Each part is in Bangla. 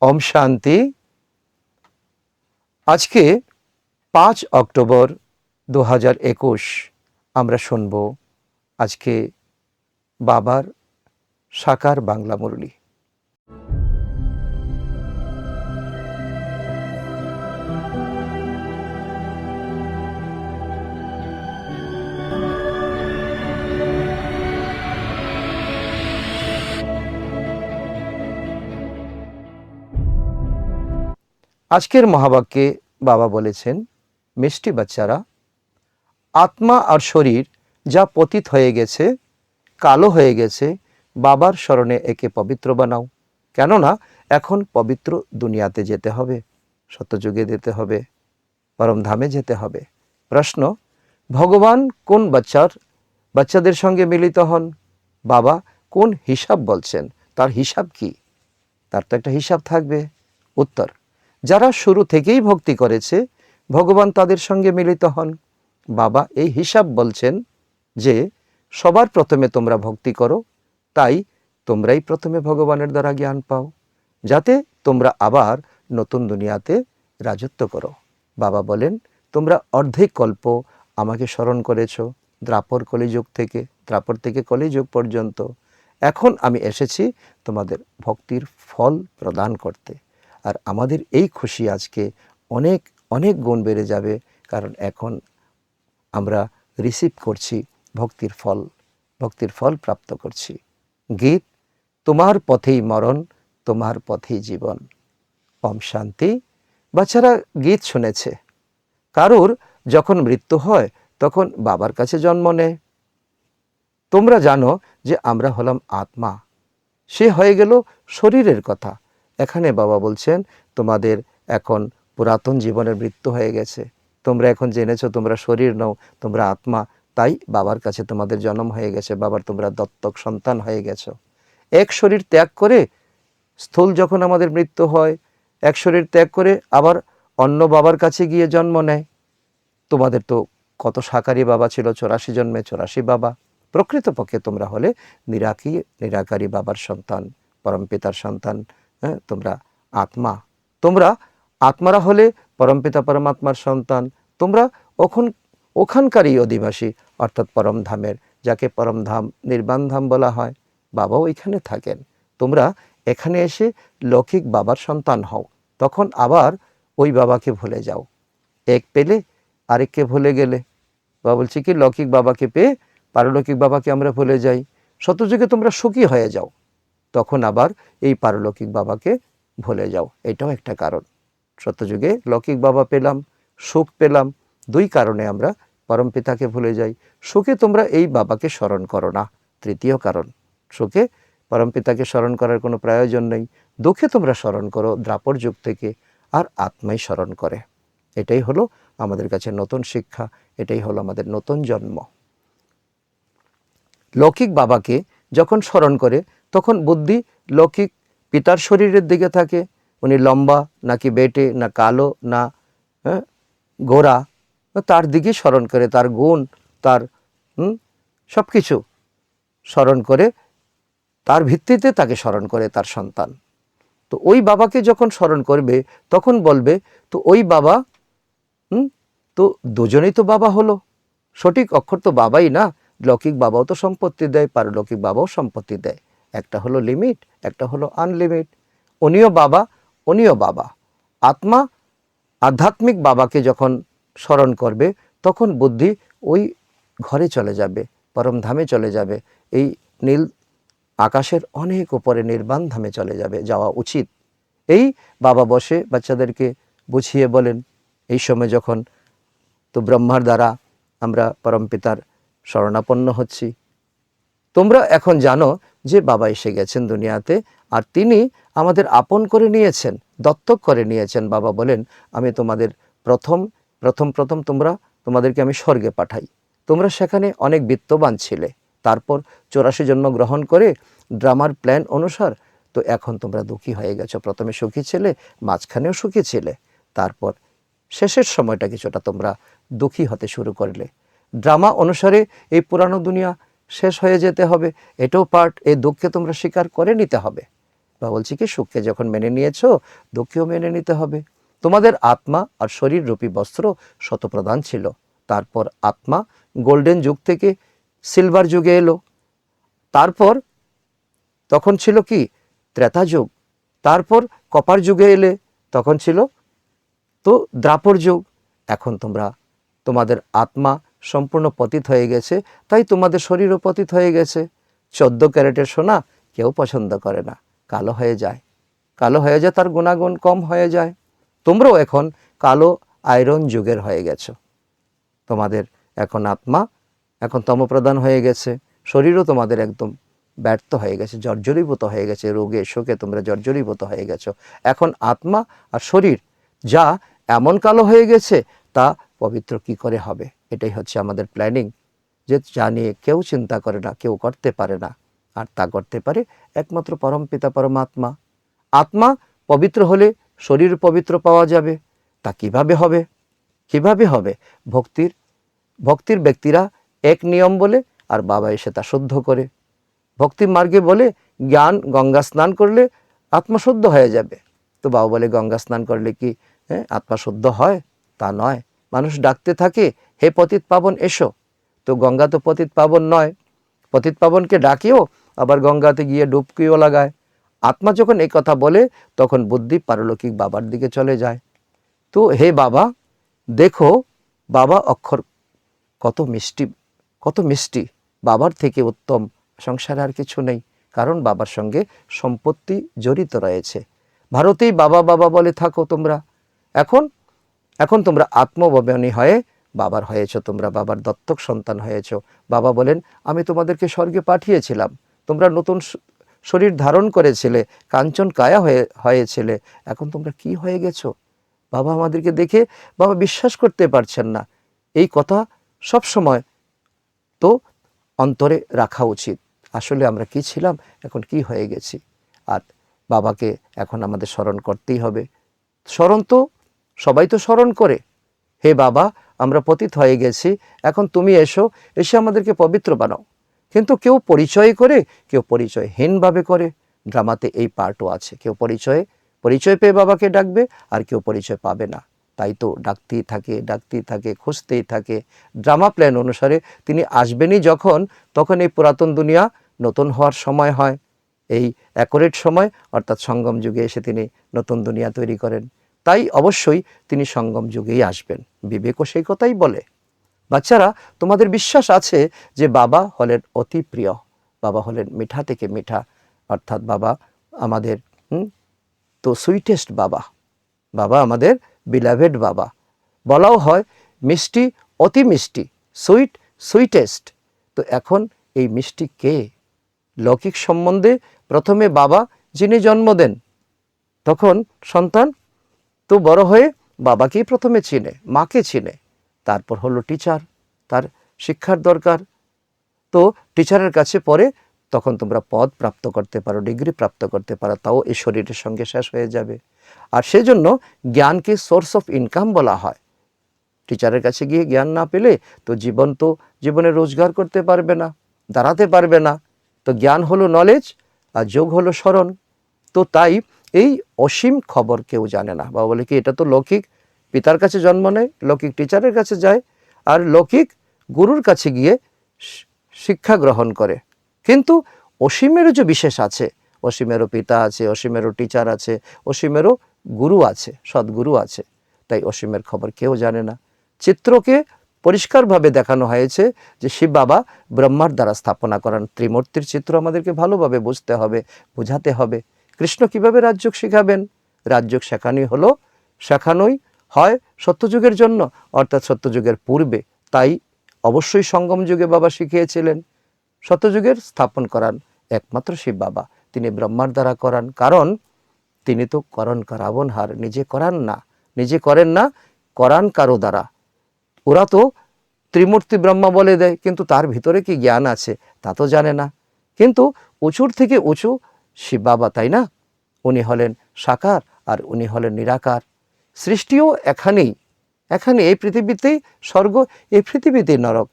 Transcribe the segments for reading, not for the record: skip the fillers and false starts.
ওম শান্তি। আজকে 5 অক্টোবর 2021 আমরা শুনব আজকে বাবার সাকার বাংলা মুরলি। আজকের মহাবাক্যে বাবা বলেছেন, মিষ্টি বাচ্চারা, আত্মা আর শরীর যা পতিত হয়ে গেছে, কালো হয়ে গেছে, বাবার স্মরণে একে পবিত্র বানাও। কেননা এখন পবিত্র দুনিয়াতে যেতে হবে, সত্যযুগে যেতে হবে, পরমধামে যেতে হবে। প্রশ্ন, ভগবান কোন বাচ্চাদের সঙ্গে মিলিত হন? বাবা কোন হিসাব বলছেন? তার হিসাব কি? তার তো একটা হিসাব থাকবে। উত্তর, যারা শুরু থেকেই ভক্তি করেছে ভগবান তাদের সঙ্গে মিলিত হন। বাবা এই হিসাব বলছেন যে সবার প্রথমে তোমরা ভক্তি করো, তাই তোমরাই প্রথমে ভগবানের দ্বারা জ্ঞান পাও, যাতে তোমরা আবার নতুন দুনিয়াতে রাজত্ব করো। বাবা বলেন, তোমরা অর্ধেক কল্প আমাকে স্মরণ করেছ, দ্রাপর থেকে কলিযুগ পর্যন্ত। এখন আমি এসেছি তোমাদের ভক্তির ফল প্রদান করতে। আর আমাদের এই খুশি আজকে অনেক অনেক গুণ বেড়ে যাবে, কারণ এখন আমরা রিসিভ করছি ভক্তির ফল প্রাপ্ত করছি। গীত, তোমার পথেই মরণ, তোমার পথেই জীবন। ওম শান্তি। বাচ্চারা গীত শুনেছে, কারুর যখন মৃত্যু হয় তখন বাবার কাছে জন্ম নেয়। তোমরা জানো যে আমরা হলাম আত্মা, সে হয়ে গেল শরীরের কথা। এখানে বাবা বলছেন, তোমাদের এখন পুরাতন জীবনের মৃত্যু হয়ে গেছে, তোমরা এখন জেনেছো তোমরা শরীর নও, তোমরা আত্মা, তাই বাবার কাছে তোমাদের জন্ম হয়ে গেছে, বাবার তোমরা দত্তক সন্তান হয়ে গেছো। এক শরীর ত্যাগ করে, স্থূল যখন আমাদের মৃত্যু হয়, এক শরীর ত্যাগ করে আবার অন্য বাবার কাছে গিয়ে জন্ম নেয়। তোমাদের তো কত সাকারী বাবা ছিল, 84 জন্মে 84 বাবা। প্রকৃতপক্ষে তোমরা হলে নিরাকারী বাবার সন্তান, পরমপিতার সন্তান। তোমরা আত্মা, তোমরা আত্মারা হলে পরমপিতা পরমাত্মার সন্তান। তোমরা ওখানকারই অধিবাসী, অর্থাৎ পরমধামের, যাকে পরমধাম নির্বাণ ধাম বলা হয়। বাবাও এখানে থাকেন। তোমরা এখানে এসে লৌকিক বাবার সন্তান হও, তখন আবার ওই বাবাকে ভুলে যাও। এক পেলে আরেককে ভুলে গেলে, বাবা বলছি কি, লৌকিক বাবাকে পেয়ে পারলৌকিক বাবাকে আমরা ভুলে যাই। সত্যযুগে তোমরা সুখী হয়ে যাও, তখন আবার এই পারলৌকিক বাবাকে ভুলে যাও। এটাও একটা কারণ। সত্যযুগে লৌকিক বাবা পেলাম, সুখ পেলাম, দুই কারণে আমরা পরমপিতাকে ভুলে যাই। সুখে তোমরা এই বাবাকে স্মরণ করো না, তৃতীয় কারণ। সুখে পরমপিতাকে স্মরণ করার কোনো প্রয়োজন নেই, দুঃখে তোমরা স্মরণ করো দ্রাপর যুগ থেকে, আর আত্মাই স্মরণ করে। এটাই হলো আমাদের কাছে নতুন শিক্ষা, এটাই হলো আমাদের নতুন জন্ম। লৌকিক বাবাকে যখন স্মরণ করে তখন বুদ্ধি লৌকিক পিতার শরীরের দিকে থাকে। উনি লম্বা নাকি বেটে, না কালো না গোরা, তার দিকে স্মরণ করে, তার গুণ, তার সব কিছু স্মরণ করে, তার ভিত্তিতে তাকে স্মরণ করে তার সন্তান। তো ওই বাবাকে যখন স্মরণ করবে তখন বলবে, তো ওই বাবা, তো দুজনেই তো বাবা হলো, সঠিক অক্ষর তো বাবাই না। লৌকিক বাবাও তো সম্পত্তি দেয়, পারলৌকিক বাবাও সম্পত্তি দেয়। একটা হলো লিমিট, একটা হলো আনলিমিট। উনিও বাবা। আত্মা আধ্যাত্মিক বাবাকে যখন স্মরণ করবে তখন বুদ্ধি ওই ঘরে চলে যাবে, পরমধামে চলে যাবে, এই নীল আকাশের অনেক উপরে নির্বাণ ধামে চলে যাওয়া উচিত। এই বাবা বসে বাচ্চাদেরকে বুঝিয়ে বলেন। এই সময় যখন তো ব্রহ্মার দ্বারা আমরা পরমপিতার শরণাপন্ন হচ্ছি। তোমরা এখন জানো যে বাবা এসে গেছেন দুনিয়াতে, আর তিনি আমাদের আপন করে নিয়েছেন, দত্তক করে নিয়েছেন। বাবা বলেন, আমি তোমাদের প্রথম তোমাদেরকে আমি স্বর্গে পাঠাই। তোমরা সেখানে অনেক বিত্তবান ছিলে, তারপর 84 জন্ম গ্রহণ করে ড্রামার প্ল্যান অনুসার তো এখন তোমরা দুঃখী হয়ে গেছো। প্রথমে সুখী ছিলে, মাঝখানেও সুখী ছিলে, তারপর শেষের সময়টা কিছুটা তোমরা দুঃখী হতে শুরু করলে। ড্রামা অনুসারে এই পুরানো দুনিয়া শেষ হয়ে যেতে হবে, এটাও পার্ট। এই দুঃখকে তোমরা স্বীকার করে নিতে হবে। বা বলছি কি, সুখকে যখন মেনে নিয়েছো, দুঃখেও মেনে নিতে হবে। তোমাদের আত্মা আর শরীর রূপী বস্ত্র শতপ্রধান ছিল। তারপর আত্মা গোল্ডেন যুগ থেকে সিলভার যুগে এলো। তারপর তখন ছিল কি, ত্রেতা যুগ। তারপর কপার যুগে এলে তখন ছিল তো দ্রাপর যুগ। এখন তোমাদের আত্মা সম্পূর্ণ পতিত হয়ে গেছে, তাই তোমাদের শরীরও পতিত হয়ে গেছে। 14 ক্যারেটের সোনা কেউ পছন্দ করে না, কালো হয়ে যায়। কালো হয়ে যায়, তার গুণাগুণ কম হয়ে যায়। তোমরাও এখন কালো আয়রন যুগের হয়ে গেছো। তোমাদের এখন আত্মা এখন তমপ্রধান হয়ে গেছে, শরীরও তোমাদের একদম ব্যর্থ হয়ে গেছে, জর্জরীভূত হয়ে গেছে, রোগে শোকে তোমরা জর্জরীভূত হয়ে গেছো। এখন আত্মা আর শরীর যা এমন কালো হয়ে গেছে, তা পবিত্র কি করে হবে? এটাই হচ্ছে আমাদের প্ল্যানিং, যে যা নিয়ে কেউ চিন্তা করে না, কেউ করতে পারে না। আর তা করতে পারে একমাত্র পরমপিতা পরমাত্মা। আত্মা পবিত্র হলে শরীর পবিত্র পাওয়া যাবে। তা কিভাবে হবে? কিভাবে হবে? ভক্তির ব্যক্তিরা এক নিয়ম বলে, আর বাবা এসে তা শুদ্ধ করে। ভক্তি মার্গে বলে জ্ঞান গঙ্গা স্নান করলে আত্মা শুদ্ধ হয়ে যাবে। তো বাবা বলে গঙ্গা স্নান করলে কি আত্মা শুদ্ধ হয়? তা নয়। মানুষ ডাকতে থাকে, হে পতিত পাবন এসো। তো গঙ্গা তো পতিত পাবন নয়। পতিত পাবনকে ডাকিও, আবার গঙ্গাতে গিয়ে ডুবকিও লাগায়। আত্মা যখন এই কথা বলে, তখন বুদ্ধি পারলৌকিক বাবার দিকে চলে যায়। তো হে বাবা, দেখো বাবা অক্ষর কত মিষ্টি, কত মিষ্টি। বাবার থেকে উত্তম সংসারে আর কিছু নেই, কারণ বাবার সঙ্গে সম্পত্তি জড়িত রয়েছে। ভারতেই বাবা বাবা বলে থাকো তোমরা। এখন তোমরা আত্মবয়নী হয়ে বাবার হয়েছো, তোমরা বাবার দত্তক সন্তান হয়েছো। বাবা বলেন, আমি তোমাদেরকে স্বর্গে পাঠিয়েছিলাম, তোমরা নতুন শরীর ধারণ করেছিলে, কাঞ্চন কায়া হয়েছিলে। এখন তোমরা কি হয়ে গেছো? বাবা আমাদেরকে দেখে বাবা বিশ্বাস করতে পারছেন না। এই কথা সব সময় তো অন্তরে রাখা উচিত। আসলে আমরা কি ছিলাম, এখন কি হয়ে গেছি। আর বাবাকে এখন আমাদের স্মরণ করতেই হবে। স্মরণ তো সবাই তো স্মরণ করে, হে বাবা আমরা পতিত হয়ে গেছি, এখন তুমি এসে আমাদেরকে পবিত্র বানাও। কিন্তু কেউ পরিচয় করে, কেউ পরিচয়হীনভাবে করে। ড্রামাতে এই পার্টও আছে, কেউ পরিচয় পেয়ে বাবাকে ডাকবে, আর কেউ পরিচয় পাবে না। তাই তো ডাকতেই থাকে, খুঁজতেই থাকে। ড্রামা প্ল্যান অনুসারে তিনি আসবেনই যখন, তখন এই পুরাতন দুনিয়া নতুন হওয়ার সময় হয়। এই অ্যাকোরেট সময়, অর্থাৎ সঙ্গম যুগে এসে তিনি নতুন দুনিয়া তৈরি করেন। তাই অবশ্যই তিনি সঙ্গম যুগেই আসবেন। বিবেকও সেই কথাই বলে। বাচ্চারা, তোমাদের বিশ্বাস আছে যে বাবা হলেন অতি প্রিয়, বাবা হলেন মিঠা থেকে মিঠা, অর্থাৎ বাবা আমাদের তো সুইটেস্ট বাবা, বাবা আমাদের বিলাভেড বাবা। বলাও হয় মিষ্টি, অতি মিষ্টি, সুইটেস্ট। তো এখন এই মিষ্টি কে? লৌকিক সম্বন্ধে প্রথমে বাবা যিনি জন্ম দেন, তখন সন্তান তো বড় হয়ে বাবাকেই প্রথমে চিনে, মাকে চিনে। তারপর হলো টিচার, তার শিক্ষার দরকার। তো টিচারের কাছে পরে তখন তোমরা পদ প্রাপ্ত করতে পারো, ডিগ্রি প্রাপ্ত করতে পারো, তাও এই শরীরের সঙ্গে শেষ হয়ে যাবে। আর সেজন্য জ্ঞানকে সোর্স অফ ইনকাম বলা হয়। টিচারের কাছে গিয়ে জ্ঞান না পেলে তো জীবনে রোজগার করতে পারবে না, দাঁড়াতে পারবে না। তো জ্ঞান হলো নলেজ, আর যোগ হলো স্মরণ। তো তাই এই অসীম খবর কেউ জানে না। বাবা বলে কি, এটা তো লৌকিক পিতার কাছে জন্ম নেয়, লৌকিক টিচারের কাছে যায়, আর লৌকিক গুরুর কাছে গিয়ে শিক্ষা গ্রহণ করে। কিন্তু অসীমেরও যে বিশেষ আছে, অসীমেরও পিতা আছে, অসীমেরও টিচার আছে, অসীমেরও গুরু আছে, সদ্গুরু আছে। তাই অসীমের খবর কেউ জানে না। চিত্রকে পরিষ্কারভাবে দেখানো হয়েছে যে শিব বাবা ব্রহ্মার দ্বারা স্থাপনা করান ত্রিমূর্তির চিত্র আমাদেরকে ভালোভাবে বুঝতে হবে, বোঝাতে হবে। কৃষ্ণ কিভাবে রাজযোগ শেখাবেন? রাজযোগ শেখানোই হয় সত্যযুগের জন্য, অর্থাৎ সত্যযুগের পূর্বে। তাই অবশ্যই সঙ্গম যুগে বাবা শিখিয়েছিলেন। সত্যযুগের স্থাপন করান একমাত্র শিব বাবা, তিনি ব্রহ্মার দ্বারা করান। কারণ তিনি তো করণ করাবন হার, নিজে করেন না, করান কারো দ্বারা। ওরা তো ত্রিমূর্তি ব্রহ্মা বলে দেয়, কিন্তু তার ভিতরে কি জ্ঞান আছে তা তো জানে না। কিন্তু উঁচুর থেকে উঁচু শিব বাবা, তাই না? উনি হলেন সাকার, আর উনি হলেন নিরাকার। সৃষ্টিও এখানে এই পৃথিবীতেই স্বর্গ, এই পৃথিবীতেই নরক।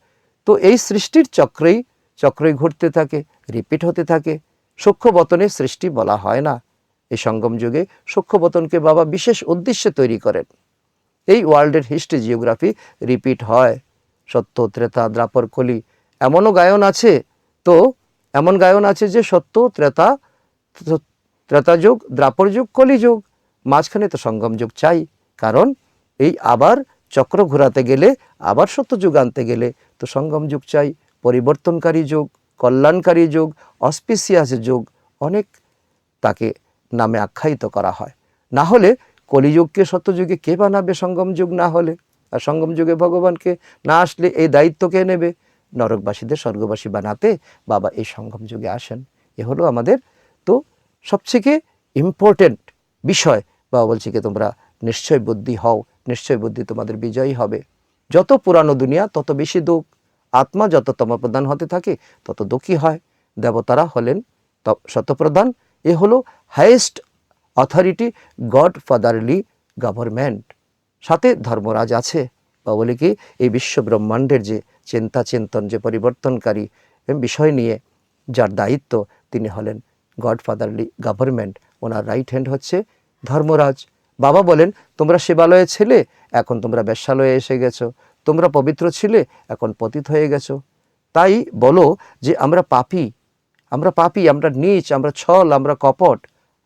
তো এই সৃষ্টির চক্রই ঘুরতে থাকে, রিপিট হতে থাকে। সূক্ষ্ম বতনে সৃষ্টি বলা হয় না, এই সঙ্গম যুগে সূক্ষ্মবতনকে বাবা বিশেষ উদ্দেশ্যে তৈরি করেন। এই ওয়ার্ল্ডের হিস্ট্রি জিওগ্রাফি রিপিট হয়, সত্য ত্রেতা দ্বাপর কলি। এমনও গায়ন আছে, তো এমন গায়ন আছে যে সত্য ত্রেতা যুগ, দ্বাপর যুগ, কলিযুগ, মাঝখানে তো সঙ্গম যুগ চাই। কারণ এই আবার চক্র ঘোরাতে গেলে, আবার সত্য যুগ আনতে গেলে তো সঙ্গম যুগ চাই। পরিবর্তনকারী যুগ, কল্যাণকারী যুগ, অসপিসিয়াস যুগ, অনেক তাকে নামে আখ্যায়িত করা হয়। না হলে কলিযুগকে সত্যযুগে কে বানাবে সঙ্গম যুগ না হলে? আর সঙ্গম যুগে ভগবানকে না আসলে এই দায়িত্ব কে নেবে? নরকবাসীদের স্বর্গবাসী বানাতে বাবা এই সঙ্গম যুগে আসেন। এ হলো আমাদের তো সবথেকে ইম্পর্টেন্ট বিষয়। বাবা বলছে কি তোমরা নিশ্চয় বুদ্ধি হও, নিশ্চয় বুদ্ধি তোমাদের বিজয়ী হবে। যত পুরানো দুনিয়া তত বেশি দুঃখ, আত্মা যত তমপ্রধান হতে থাকে তত দুঃখী হয়। দেবতারা হলেন শতপ্রধান। এ হলো highest authority, god fatherly government. সাথে ধর্মরাজ আছে। বা বলে কি এই বিশ্ব ব্রহ্মাণ্ডের যে চিন্তা চিন্তন, যে পরিবর্তনকারী বিষয় নিয়ে যার দায়িত্ব, তিনি হলেন গড ফাদারলি গভর্নমেন্ট। ওনার রাইট হ্যান্ড হচ্ছে ধর্মরাজ। বাবা বলেন তোমরা শিবালয়ে ছিলে, এখন তোমরা বেশ্যালয়ে এসে গেছো। তোমরা পবিত্র ছিলে, এখন পতিত হয়ে গেছো। তাই বলো যে আমরা পাপী, আমরা পাপী, আমরা নীচ, আমরা ছল, আমরা কপট।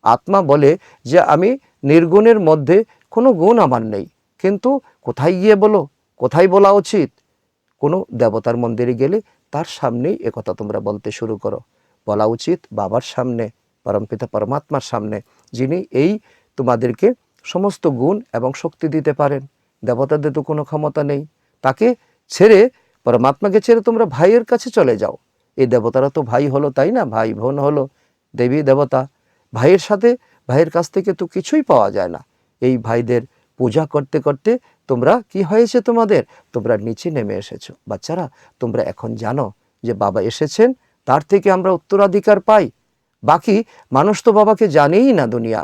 আত্মা বলে যে আমি নির্গুণের মধ্যে কোনো গুণ আমার নেই। কিন্তু কোথায় গিয়ে বলো, কোথায় বলা উচিত? কোনো দেবতার মন্দিরে গেলে তার সামনেই একথা তোমরা বলতে শুরু করো। বলা উচিত বাবার সামনে, পরমপিতা পরমাত্মার সামনে, যিনি এই তোমাদেরকে সমস্ত গুণ এবং শক্তি দিতে পারেন। দেবতাদের তো কোনো ক্ষমতা নেই। তাকে ছেড়ে, পরমাত্মাকে ছেড়ে তোমরা ভাইয়ের কাছে চলে যাও। এই দেবতারা তো ভাই হলো, তাই না? ভাই বোন হলো, দেবী দেবতা। ভাইয়ের সাথে, ভাইয়ের কাছ থেকে তো কিছুই পাওয়া যায় না। এই ভাইদের পূজা করতে করতে তোমরা কি হয়েছে তোমাদের? তোমরা নিচে নেমে এসেছো। বাচ্চারা তোমরা এখন জানো যে বাবা এসেছেন, তার থেকে আমরা উত্তরাধিকার পাই। বাকি মানুষ তো বাবাকে জানেই না, দুনিয়া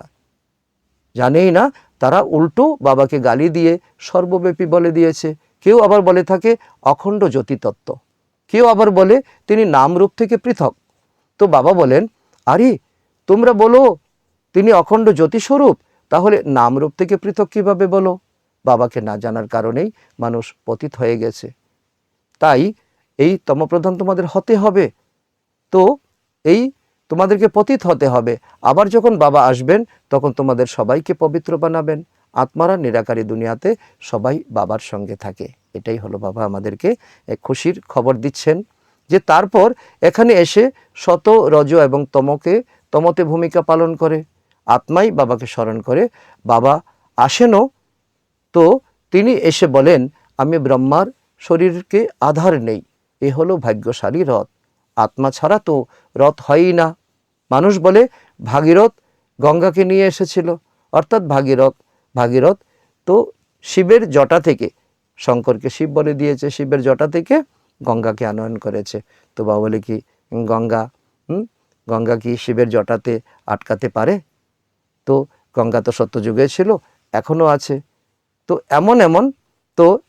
জানেই না। তারা উল্টো বাবাকে গালি দিয়ে সর্বব্যাপী বলে দিয়েছে। কেউ আবার বলে থাকে অখণ্ড জ্যোতি তত্ত্ব, কেউ আবার বলে তিনি নামরূপ থেকে পৃথক। তো বাবা বলেন আরে তোমরা বলো তিনি অখণ্ড জ্যোতিস্বরূপ, তাহলে নামরূপ থেকে পৃথক কিভাবে বলো? বাবাকে না জানার কারণেই মানুষ পতিত হয়ে গেছে। তাই এই তমপ্রধান তোমাদের হতে হবে। তো এই তোমাদেরকে পতিত হতে হবে। আবার যখন বাবা আসবেন তখন তোমাদের সবাইকে পবিত্র বানাবেন। আত্মারা নিরাকারী দুনিয়াতে সবাই বাবার সঙ্গে থাকে। এটাই হলো বাবা আমাদেরকে এক খুশির খবর দিচ্ছেন যে তারপর এখানে এসে শত, রজ এবং তমতে ভূমিকা পালন করে আত্মাই বাবাকে স্মরণ করে। বাবা আসেনও, তো তিনি এসে বলেন আমি ব্রহ্মার শরীরকে আধার নেই। এ হলো ভাগ্যশালী রথ। আত্মা ছাড়া তো রথ হয়ই না। মানুষ বলে ভাগীরথ গঙ্গাকে নিয়ে এসেছিল, অর্থাৎ ভাগীরথ তো শিবের জটা থেকে, শঙ্করকে শিব বলে দিয়েছে, শিবের জটা থেকে গঙ্গাকে আনয়ন করেছে। তো বাবা বলে কি গঙ্গা কি শিবের জটাতে আটকাতে পারে? তো গঙ্গা তো সত্যযুগে ছিল, এখনও আছে। তো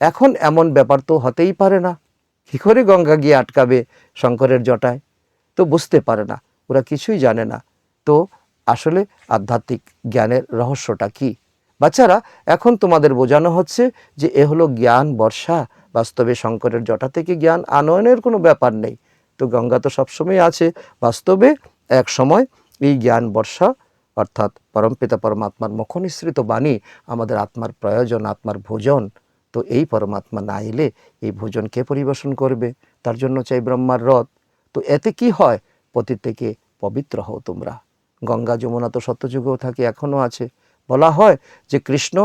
এখন এমন ব্যাপার তো হতেই পারে না। কী করে গঙ্গা গিয়ে আটকাবে শঙ্করের জটায়? তো বুঝতে পারে না, ওরা কিছুই জানে না। তো আসলে আধ্যাত্মিক জ্ঞানের রহস্যটা কি? বাচ্চারা এখন তোমাদের বোঝানো হচ্ছে যে এ হলো জ্ঞান বর্ষা। বাস্তবে শঙ্করের জটা থেকে জ্ঞান আনয়নের কোনো ব্যাপার নেই। তো গঙ্গা তো সবসময় আছে। বাস্তবে এক সময় এই জ্ঞান বর্ষা, অর্থাৎ পরমপিতা পরমাত্মার মুখনিসৃত বাণী আমাদের আত্মার প্রয়োজন, আত্মার ভোজন। তো এই পরমাত্মা না এলে এই ভোজন কে পরিবেশন করবে? তার জন্য চাই ব্রহ্মার রথ। তো এতে কি হয়? পতিত থেকে পবিত্র হও তোমরা। গঙ্গা যমুনা তো সত্যযুগেও থাকে, এখনও আছে। বলা হয় যে কৃষ্ণ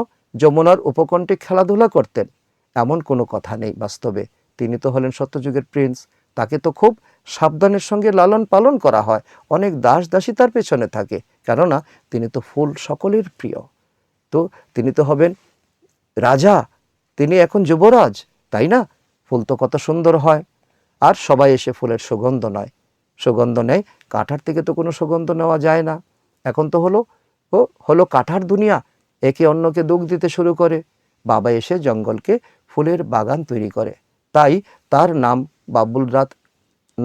যমুনার উপকণ্ঠে খেলাধুলা করতেন, এমন কোনো কথা নেই বাস্তবে। তিনি তো হলেন সত্যযুগের প্রিন্স। তাকে তো খুব সাবধানের সঙ্গে লালন পালন করা হয়। অনেক দাস দাসী তার পেছনে থাকে, কেননা তিনি তো ফুল সকলের প্রিয়। তো তিনি তো হবেন রাজা, তিনি এখন যুবরাজ, তাই না? ফুল তো কত সুন্দর হয়। আর সবাই এসে ফুলের সুগন্ধ নেয়। কাঁঠার থেকে তো কোনো সুগন্ধ নেওয়া যায় না। এখন তো হলো কাঁঠার দুনিয়া, একে অন্যকে দুঃখ দিতে শুরু করে। বাবা এসে জঙ্গলকে ফুলের বাগান তৈরি করে, তাই তার নাম বাবুল রাত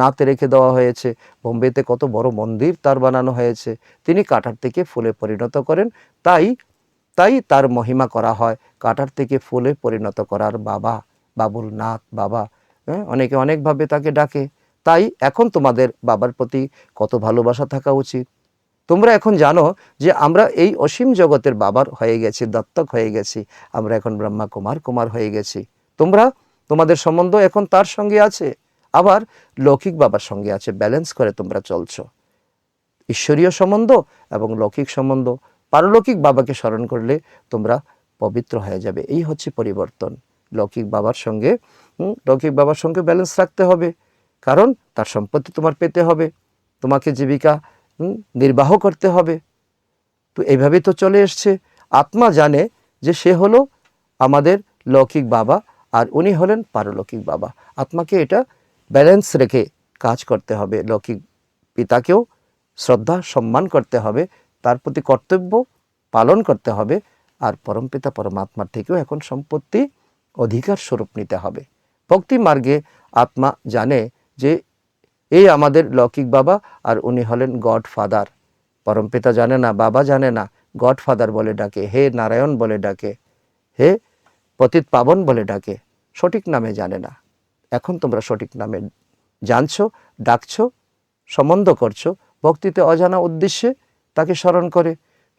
নাতে রেখে দেওয়া হয়েছে। বোম্বেতে কত বড় মন্দির তার বানানো হয়েছে। তিনি কাঁটার থেকে ফুলে পরিণত করেন, তাই তাই তার মহিমা করা হয় কাঁটার থেকে ফুলে পরিণত করার বাবা, বাবুল নাথ বাবা। হ্যাঁ, অনেকে অনেকভাবে তাকে ডাকে। তাই এখন তোমাদের বাবার প্রতি কত ভালোবাসা থাকা উচিত। তোমরা এখন জানো যে আমরা এই অসীম জগতের বাবার হয়ে গেছি, দত্তক হয়ে গেছি। আমরা এখন ব্রহ্মা কুমার কুমার হয়ে গেছি। তোমরা, তোমাদের সম্বন্ধ এখন তার সঙ্গে আছে, আবার লৌকিক বাবার সঙ্গে আছে। ব্যালেন্স করে তোমরা চলছো, ঈশ্বরীয় সম্বন্ধ এবং লৌকিক সম্বন্ধ। পারলৌকিক বাবাকে স্মরণ করলে তোমরা পবিত্র হয়ে যাবে। এই হচ্ছে পরিবর্তন। লৌকিক বাবার সঙ্গে ব্যালেন্স রাখতে হবে, কারণ তার সম্পত্তি তোমার পেতে হবে, তোমাকে জীবিকা নির্বাহ করতে হবে। তো এইভাবেই তো চলে এসছে। আত্মা জানে যে সে হলো আমাদের লৌকিক বাবা আর উনি হলেন পারলৌকিক বাবা। আত্মাকে এটা ব্যালেন্স রেখে কাজ করতে হবে। লৌকিক পিতাকেও শ্রদ্ধা সম্মান করতে হবে, তার প্রতি কর্তব্য পালন করতে হবে, আর পরমপিতা পরমাত্মার থেকেও এখন সম্পত্তি অধিকার স্বরূপ নিতে হবে। ভক্তি মার্গে আত্মা জানে যে এই আমাদের লৌকিক বাবা আর উনি হলেন গড ফাদার। পরমপিতা জানে না, বাবা জানে না, গড ফাদার বলে ডাকে, হে নারায়ণ বলে ডাকে, হে পতিত পাবন বলে ডাকে, সঠিক নামে জানে না। এখন তোমরা সঠিক নামে জানছো, ডাকছো, সম্বন্ধ করছো। ভক্তিতে অজানা উদ্দেশ্যে তাকে স্মরণ করে।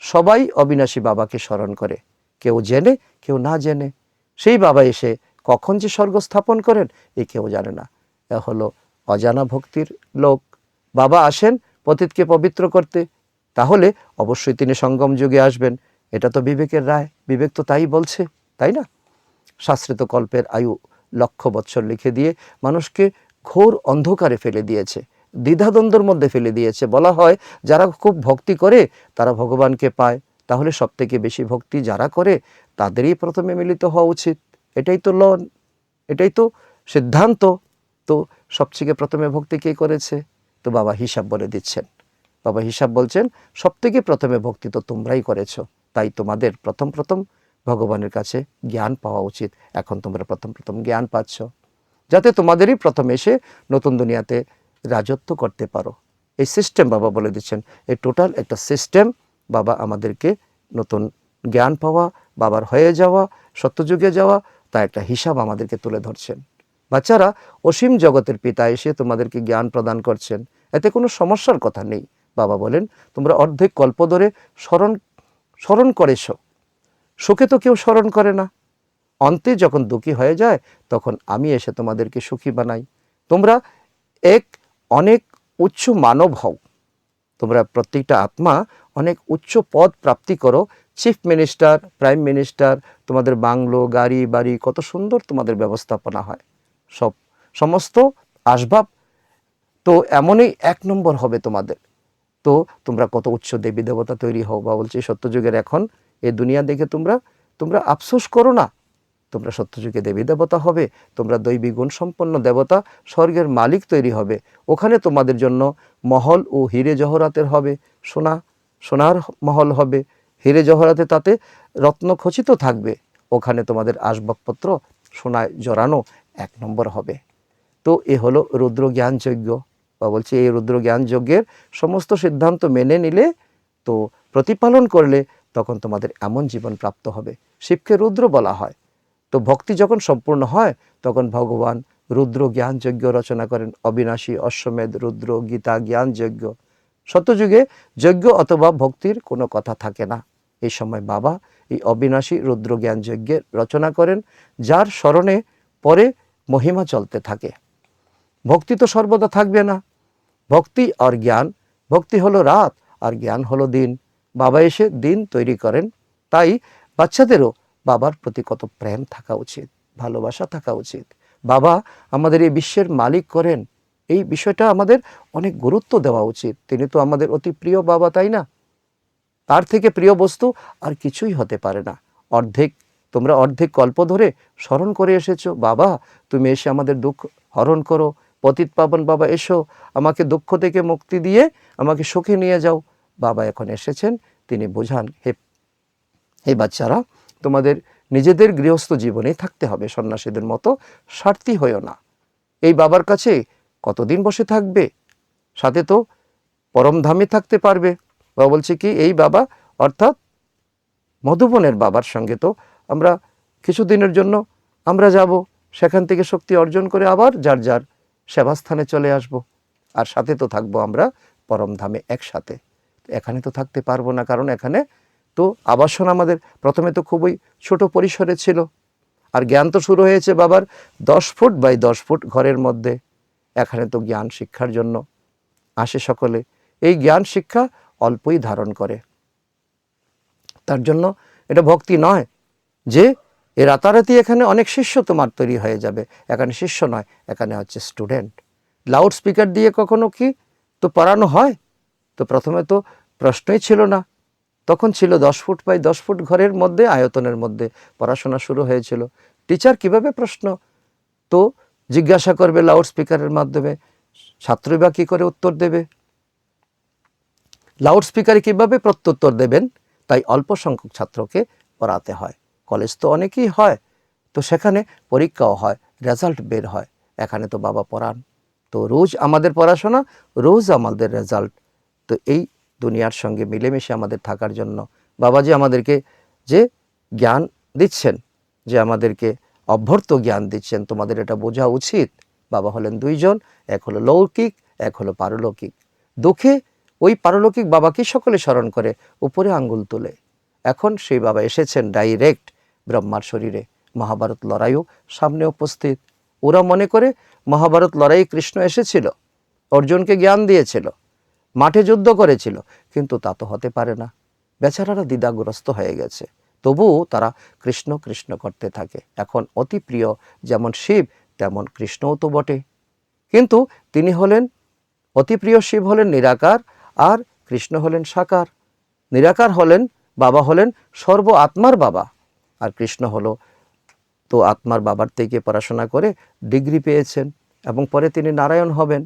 সবাই অবিনাশী বাবাকে স্মরণ করে, কেউ জেনে কেউ না জেনে। সেই বাবা এসে কখন যে স্বর্গ স্থাপন করেন এ কেউ জানে না। এ হলো অজানা ভক্তির লোক। বাবা আসেন পতিতকে পবিত্র করতে, তাহলে অবশ্যই তিনি সঙ্গম যুগে আসবেন। এটা তো বিবেকের রায়, বিবেক তো তাই বলছে, তাই না? শাস্ত্রে তো কল্পের আয়ু 1,00,000 বৎসর লিখে দিয়ে মানুষকে ঘোর অন্ধকারে ফেলে দিয়েছে, দ্বিধাদ্বন্দ্বের মধ্যে ফেলে দিয়েছে। বলা হয় যারা খুব ভক্তি করে তারা ভগবানকে পায়, তাহলে সবথেকে বেশি ভক্তি যারা করে তাদেরই প্রথমে মিলিত হওয়া উচিত। এটাই তো লন, এটাই তো সিদ্ধান্ত। তো সবথেকে প্রথমে ভক্তি কে করেছে? তো বাবা হিসাব বলে দিচ্ছেন। বাবা হিসাব বলছেন সবথেকে প্রথমে ভক্তি তো তোমরাই করেছো, তাই তোমাদের প্রথম ভগবানের কাছে জ্ঞান পাওয়া উচিত। এখন তোমরা প্রথম জ্ঞান পাচ্ছ, যাতে তোমাদেরই প্রথম এসে নতুন দুনিয়াতে রাজত্ব করতে পারো। এই সিস্টেম বাবা বলে দিচ্ছেন, এই টোটাল একটা সিস্টেম। বাবা আমাদেরকে নতুন জ্ঞান পাওয়া, বাবার হয়ে যাওয়া, সত্যযুগে যাওয়া, তা একটা হিসাব আমাদেরকে তুলে ধরছেন। বাচ্চারা, অসীম জগতের পিতা এসে তোমাদেরকে জ্ঞান প্রদান করছেন, এতে কোনো সমস্যার কথা নেই। বাবা বলেন তোমরা অর্ধেক কল্প ধরে স্মরণ করেছ, সুখে তো কেউ স্মরণ করে না, অন্তে যখন দুঃখী হয়ে যায় তখন আমি এসে তোমাদেরকে সুখী বানাই। তোমরা অনেক উচ্চ মানব হও, তোমরা প্রত্যেকটা আত্মা অনেক উচ্চ পদ প্রাপ্তি করো, চিফ মিনিস্টার, প্রাইম মিনিস্টার, তোমাদের বাংলো, গাড়ি বাড়ি, কত সুন্দর তোমাদের ব্যবস্থাপনা হয়, সমস্ত আসবাব তো এমনই 1 নম্বর হবে তোমাদের। তো তোমরা কত উচ্চ দেবী দেবতা তৈরি হও। বা বলছি সত্যযুগের এখন এই দুনিয়া দেখে তোমরা আফসোস করো না, তোমরা সত্যযুগে দেবী দেবতা হবে, তোমরা দৈবী গুণ সম্পন্ন দেবতা, স্বর্গের মালিক তৈরি হবে। ওখানে তোমাদের জন্য মহল ও হিরে জহরাতের হবে, সোনার মহল হবে, হিরে জহরাতে তাতে রত্ন খচিত থাকবে। ওখানে তোমাদের আসবাবপত্র সোনায় জড়ানো 1 নম্বর হবে। তো এ হলো রুদ্র জ্ঞান যজ্ঞ। বা বলছি এই রুদ্র জ্ঞান যজ্ঞের সমস্ত সিদ্ধান্ত মেনে নিলে, তো প্রতিপালন করলে, তখন তোমাদের এমন জীবন প্রাপ্ত হবে। শিবকে রুদ্র বলা হয়। তো ভক্তি যখন সম্পূর্ণ হয় তখন ভগবান রুদ্র জ্ঞান যজ্ঞ রচনা করেন। অবিনাশী অশ্বমেধ রুদ্র গীতা জ্ঞান যজ্ঞ। সত্যযুগে যজ্ঞ অথবা ভক্তির কোনো কথা থাকে না। এই সময় বাবা এই অবিনাশী রুদ্র জ্ঞান যজ্ঞের রচনা করেন, যার স্মরণে পরে মহিমা চলতে থাকে। ভক্তি তো সর্বদা থাকবে না। ভক্তি আর জ্ঞান, ভক্তি হলো রাত আর জ্ঞান হলো দিন। বাবা এসে দিন তৈরি করেন। তাই বাচ্চাদেরও বাবার প্রতি কত প্রেম থাকা উচিত, ভালোবাসা থাকা উচিত। বাবা আমাদের এই বিশ্বের মালিক করেন, এই বিষয়টা আমাদের অনেক গুরুত্ব দেওয়া উচিত। তিনি তো আমাদের অতি প্রিয় বাবা, তাই না? তার থেকে প্রিয় বস্তু আর কিছুই হতে পারে না। তোমরা অর্ধেক কল্প ধরে স্মরণ করে এসেছো, বাবা তুমি এসে আমাদের দুঃখ হরণ করো, পতিত পাবন বাবা এসো, আমাকে দুঃখ থেকে মুক্তি দিয়ে আমাকে সুখে নিয়ে যাও। বাবা এখন এসেছেন, তিনি বোঝান, হে বাচ্চারা, তোমাদের নিজেদের গৃহস্থ জীবনে থাকতে হবে, সন্ন্যাসীদের মতো স্বার্থী হইও না। এই বাবার কাছে কতদিন বসে থাকবে? সাথে তো পরমধামে থাকতে পারবে। বাবা বলছে কি, এই বাবা অর্থাৎ মধুবনের বাবার সঙ্গে তো আমরা কিছুদিনের জন্য আমরা যাব, সেখান থেকে শক্তি অর্জন করে আবার যার যার সেবাস্থানে চলে আসব, আর সাথে তো থাকবো আমরা পরমধামে একসাথে। এখানে তো থাকতে পারবো না, কারণ এখানে তো আবাসন আমাদের প্রথমে তো খুবই ছোট পরিসরে ছিল, আর জ্ঞান তো শুরু হয়েছে বাবার 10 ফুট বাই 10 ফুট ঘরের মধ্যে। এখানে তো জ্ঞান শিক্ষার জন্য আসে সকলে, এই জ্ঞান শিক্ষা অল্পই ধারণ করে। তার জন্য এটা ভক্তি নয় যে এ রাতারাতি এখানে অনেক শিষ্য তোমার তৈরি হয়ে যাবে। এখানে শিষ্য নয়, এখানে হচ্ছে স্টুডেন্ট। লাউড স্পিকার দিয়ে কখনো কি তো পড়ানো হয়? তো প্রথমে তো প্রশ্নই ছিল না, তখন ছিল 10 ফুট বাই 10 ফুট ঘরের মধ্যে, আয়তনের মধ্যে পড়াশোনা শুরু হয়েছিল। টিচার কিভাবে প্রশ্ন তো জিজ্ঞাসা করবে লাউড স্পিকারের মাধ্যমে, ছাত্রই বা কী করে উত্তর দেবে? লাউড স্পিকারে কীভাবে প্রত্যুত্তর দেবেন? তাই অল্প সংখ্যক ছাত্রকে পড়াতে হয়। কলেজ তো অনেকেই হয়, তো সেখানে পরীক্ষাও হয়, রেজাল্ট বের হয়। এখানে তো বাবা পড়ান, তো রোজ আমাদের পড়াশোনা, রোজ আমাদের রেজাল্ট। তো এই দুনিয়ার সঙ্গে মিলেমিশে আমাদের থাকার জন্য বাবাজি আমাদেরকে যে জ্ঞান দিচ্ছেন, যে আমাদেরকে অভ্যর্থ জ্ঞান দিচ্ছেন, তোমাদের এটা বোঝা উচিত। বাবা হলেন দুইজন, এক হলো লৌকিক, এক হলো পারলৌকিক। দুঃখে ওই পারলৌকিক বাবাকে সকলে স্মরণ করে, উপরে আঙ্গুল তুলে। এখন সেই বাবা এসেছেন ডাইরেক্ট ব্রহ্মার শরীরে। মহাভারত লড়াইও সামনে উপস্থিত। ওরা মনে করে মহাভারত লড়াই কৃষ্ণ এসেছিল, অর্জুনকে জ্ঞান দিয়েছিল, মাঠে যুদ্ধ করেছিল, কিন্তু তা তো হতে পারে না। বেচারারা দ্বিধাগ্রস্ত হয়ে গেছে, তবুও তারা কৃষ্ণ কৃষ্ণ করতে থাকে। এখন অতি প্রিয় যেমন শিব, তেমন কৃষ্ণও তো বটে, কিন্তু তিনি হলেন অতি প্রিয় শিব হলেন নিরাকার, আর কৃষ্ণ হলেন সাকার। নিরাকার হলেন বাবা, হলেন সর্ব আত্মার বাবা, আর কৃষ্ণ হলো তো আত্মার বাবার থেকে পড়াশোনা করে ডিগ্রি পেয়েছেন, এবং পরে তিনি নারায়ণ হবেন।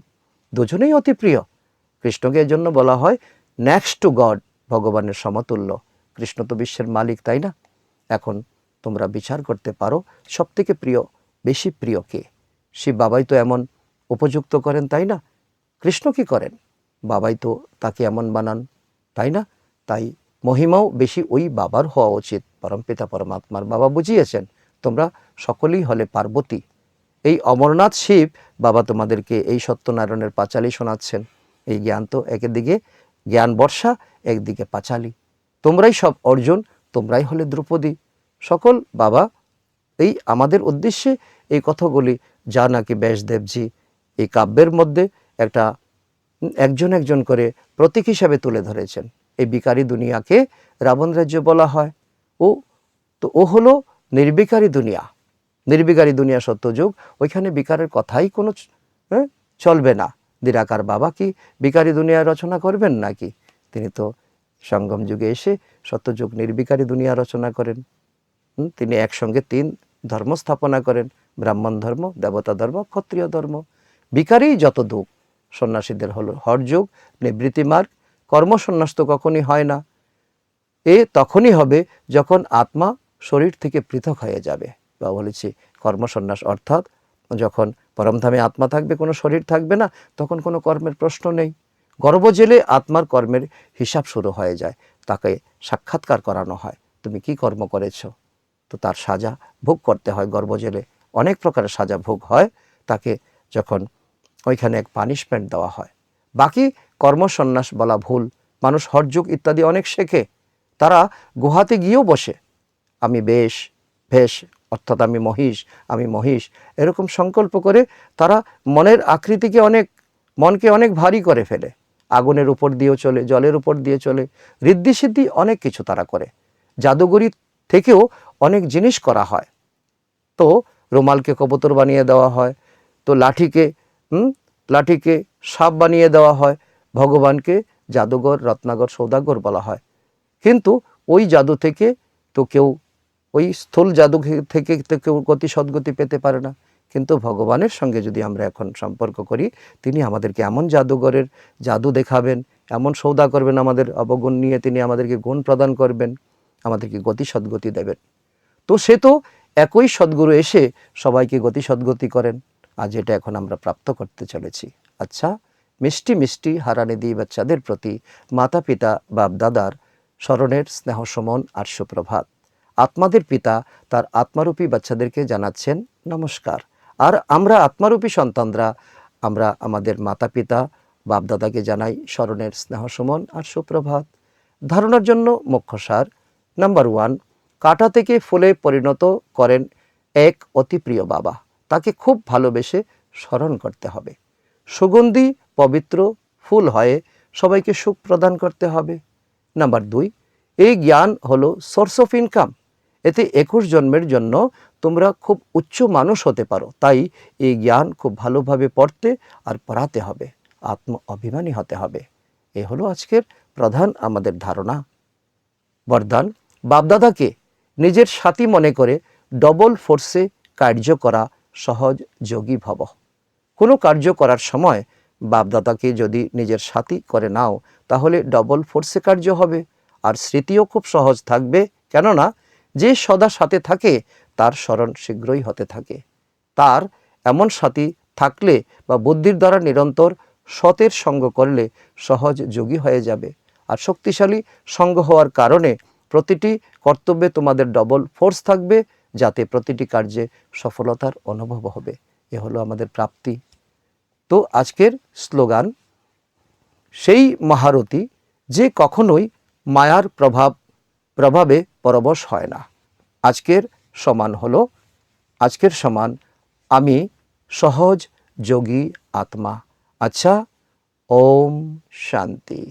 দুজনেই অতি প্রিয়। কৃষ্ণকে এর জন্য বলা হয় নেক্সট টু গড, ভগবানের সমতুল্য। কৃষ্ণ তো বিশ্বের মালিক, তাই না? এখন তোমরা বিচার করতে পারো সবথেকে প্রিয়, বেশি প্রিয় কে? শিব বাবাই তো এমন উপযুক্ত করেন, তাই না? কৃষ্ণ কি করেন? বাবাই তো তাকে এমন বানান, তাই না? তাই মহিমাও বেশি ওই বাবার হওয়া উচিত। পরমপিতা পরমাত্মার বাবা বুঝিয়েছেন, তোমরা সকলেই হলে পার্বতী। এই অমরনাথ শিব বাবা তোমাদেরকে এই সত্যনারায়ণের পাঁচালী শোনাচ্ছেন। এই জ্ঞান তো একদিকে জ্ঞান বর্ষা, একদিকে পাঁচালী। তোমরাই সব অর্জুন, তোমরাই হলে দ্রৌপদী। সকল বাবা এই আমাদের উদ্দেশ্যে এই কথাগুলি, যা নাকি ব্যাসদেবজি এই কাব্যের মধ্যে একটা একজন একজন করে প্রতীক হিসাবে তুলে ধরেছেন। এই বিকারী দুনিয়াকে রাবণ রাজ্য বলা হয়। ও হলো নির্বিকারী দুনিয়া। নির্বিকারী দুনিয়া সত্যযুগ, ওইখানে বিকারের কথাই কোনো চলবে না। নিরাকার বাবা কি বিকারী দুনিয়া রচনা করবেন নাকি? তিনি তো সঙ্গম যুগে এসে সত্যযুগ নির্বিকারী দুনিয়া রচনা করেন। তিনি একসঙ্গে 3 ধর্ম স্থাপনা করেন, ব্রাহ্মণ ধর্ম, দেবতা ধর্ম, ক্ষত্রিয় ধর্ম। বিকারী যত দুঃখ, সন্ন্যাসীদের হলো হরযোগ, নিবৃত্তি মার্গ। কর্মসন্ন্যাস তো কখনই হয় না। তখনই হবে যখন আত্মা শরীর থেকে পৃথক হয়ে যাবে। বা বলেছি কর্মসন্ন্যাস অর্থাৎ যখন পরমধামে আত্মা থাকবে, কোনো শরীর থাকবে না, তখন কোনো কর্মের প্রশ্ন নেই। গর্ভ জেলে আত্মার কর্মের হিসাব শুরু হয়ে যায়, তাকে সাক্ষাৎকার করানো হয়, তুমি কি কর্ম করেছ, তো তার সাজা ভোগ করতে হয়। গর্ভ জেলে অনেক প্রকারের সাজা ভোগ হয়, তাকে যখন ওইখানে এক পানিশমেন্ট দেওয়া হয়। বাকি কর্মসন্ন্যাস বলা ভুল। মানুষ হরযোগ ইত্যাদি অনেক শেখে, তারা গুহাতে গিয়েও বসে, আমি ভেষ অর্থাৎ আমি মহিষ, এরকম সংকল্প করে তারা মনের আকৃতিকে মনকে অনেক ভারী করে ফেলে। আগুনের উপর দিয়েও চলে, জলের উপর দিয়ে চলে, ঋদ্ধি সিদ্ধি অনেক কিছু তারা করে। জাদুঘরি থেকেও অনেক জিনিস করা হয়। তো রুমালকে কবুতর বানিয়ে দেওয়া হয়, তো লাঠিকে সাপ বানিয়ে দেওয়া হয়। ভগবানকে জাদুঘর, রত্নাগর, সৌদাগর বলা হয়। কিন্তু ওই জাদু থেকে তো কেউ, ওই স্থূল জাদু থেকে তো কেউ গতি সদ্গতি পেতে পারে না। কিন্তু ভগবানের সঙ্গে যদি আমরা এখন সম্পর্ক করি, তিনি আমাদেরকে এমন জাদুঘরের জাদু দেখাবেন, এমন সৌদা করবেন আমাদের অবগুণ নিয়ে, তিনি আমাদেরকে গুণ প্রদান করবেন, আমাদেরকে গতি সদ্গতি দেবেন। তো সে তো একই সদ্গুরু এসে সবাইকে গতি সদ্গতি করেন। আজ এটা এখন আমরা প্রাপ্ত করতে চলেছি। আচ্ছা, মিষ্টি মিষ্টি হারানিধি বাচ্চাদের প্রতি মাতা পিতা বাপ দাদার স্মরণের স্নেহ সমন আর সুপ্রভাত। আত্মাদের পিতা তার আত্মারূপী বাচ্চাদেরকে জানাচ্ছেন নমস্কার। আর আমরা আত্মারূপী সন্তানরা আমরা আমাদের মাতা পিতা বাপ দাদাকে জানাই স্মরণের স্নেহ সমন আর সুপ্রভাত। ধারণার জন্য মুখ্য সার: নাম্বার 1, কাঁটা থেকে ফুলে পরিণত করেন এক অতি প্রিয় বাবা, তাকে খুব ভালোবেসে স্মরণ করতে হবে। সুগন্ধি পবিত্র ফুল হয়ে সবাইকে সুখ প্রদান করতে হবে। নাম্বার 2, এই জ্ঞান হলো সোর্স অফ ইনকাম। এতে 21 জন্মের জন্য তোমরা খুব উচ্চ মানুষ হতে পারো, তাই এই জ্ঞান খুব ভালোভাবে পড়তে আর পড়াতে হবে, আত্ম অভিমানী হতে হবে। এ হলো আজকের প্রধান আমাদের ধারণা। বরদান: বাপদাদাকে নিজের সাথী মনে করে ডবল ফোর্সে কার্য করা সহজ যোগী ভব। কোনো কার্য করার সময় বাপদাদাকে যদি নিজের সাথী করে নাও তাহলে ডবল ফোর্সে কার্য হবে, আর স্মৃতিও খুব সহজ থাকবে। কেননা যে সদা সাথে থাকে তার স্মরণ শীঘ্রই হতে থাকে। তার এমন সাথী থাকলে বা বুদ্ধির দ্বারা নিরন্তর সতের সঙ্গ করলে সহজ যোগী হয়ে যাবে। আর শক্তিশালী সঙ্গ হওয়ার কারণে প্রতিটি কর্তব্যে তোমাদের ডবল ফোর্স থাকবে, যাতে প্রতিটি কার্যে সফলতার অনুভব হবে। এ হলো আমাদের প্রাপ্তি। তো আজকের স্লোগান: সেই মহারথী যে কখনোই মায়ার প্রভাবে পরবশ হয় না। আজকের সমান আমি সহজ যোগী আত্মা। আচ্ছা, ওম শান্তি।